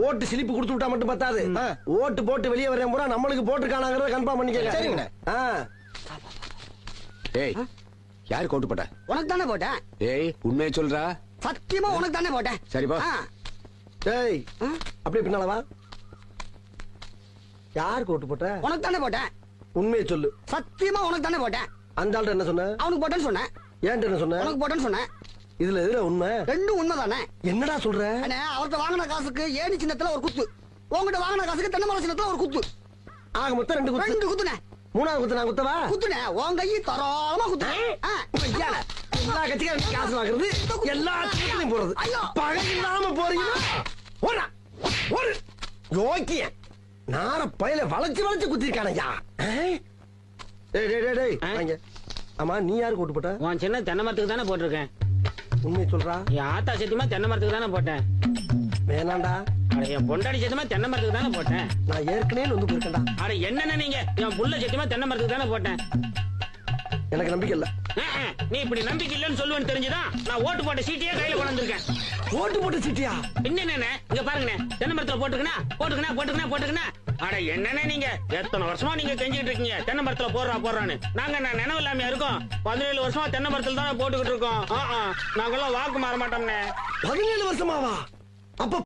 ஓட்டு சிலிப்பு கொடுத்து விட்டா மட்டும் பத்தாது. ஓட்டு போட்டு வெளியே வரேன் பூரா நம்மளுக்கு போட்டுருக்கானாங்கிறத கன்ஃபார்ம் பண்ணிக்க. சரிங்கண்ணே. ஏய், யாருக்கு ஓட்டு போட்ட? உனக்கு தானே போட்டேன். ஏய், உண்மையை சொல்றா. சத்தியமா உனக்கு தானே போட்டேன். சரிப்பா. ஏய், அப்படியே பின்னால வா. யாருக்கு ஓட்டு போட்ட? உனக்கு தானே போட்டேன். உண்மையை சொல்லு. சத்தியமா உனக்கு தானே போட்டேன். அந்த ஆள்கிட்ட என்ன சொன்ன? அவனுக்கு போட்டேன்னு சொன்னேன். ஏன்ட்ட என்ன சொன்ன? உனக்கு போட்டேன்னு சொன்னேன். இதுல எதுல உண்மை? ரெண்டும் உண்மைதானே. என்னடா சொல்ற? அவர்கிட்ட வாங்கின காசுக்கு ஏணி சின்னத்துல ஒரு குத்து, உங்ககிட்ட வாங்கின காசுக்கு தென்னை மரம் சின்னத்துல ஒரு குத்து. ஆக மொத்தம் 2 குத்து. 2 குத்துனே. மூணாவது குத்து நான் குத்தவா? குத்துனே. உன் கையை தரோளமா குத்துனே. எல்லா கட்சிக்காரும் காசு வாங்குறது, எல்லா கட்சிகளையும் போறது. பகை இல்லாம போறீங்க. ஓடா ஒரு யோக்கிய நார பயில வளைச்சு வளைச்சு குத்திருக்கானையா. ஆமா, நீ யாருக்கு ஓட்டு போட்ட? உன் சின்ன தென்னை மரத்துக்கு தானே போட்டிருக்கேன். உண்மையை சொல்றா. என் ஆத்தா சத்தியமா தென்னை மரத்துக்கு தானே போட்டேன். வேணாண்டா. அட, என் பொண்டாடி சத்தியமா தென்னை மரத்துக்கு தானே போட்டேன். நான் ஏற்கனவே வந்து போயிருக்கேன்டா. அட, என்னென்ன நீங்க? என் புள்ள சத்தியமா தென்னை மரத்துக்கு தானே போட்டேன். எனக்கு நம்பிக்கை இல்ல. நீ இப்படி நம்பிக்கை இல்லன்னு சொல்லுவேன்னு தெரிஞ்சுதான் நான் ஓட்டு போட்ட சீட்டையே கையில கொண்டு வந்திருக்கேன். ஓட்டு போட்ட சீட்டியா? என்னென்ன இங்க பாருங்கண்ணே, தென்னை மரத்துல போட்டுக்கணா. அட, என்னென்ன நீங்க எத்தனை வருஷமா நீங்க செஞ்சுட்டு இருக்கீங்க தென்னை மரத்துல போடுறான்னு. நாங்க நினைவு இல்லாம இருக்கோம். 17 வருஷமா தென்னை மரத்துல தானே போட்டுக்கிட்டு இருக்கோம். நாங்கெல்லாம் வாக்கு மாற மாட்டோம்னே. 17 வருஷமாவா? அப்ப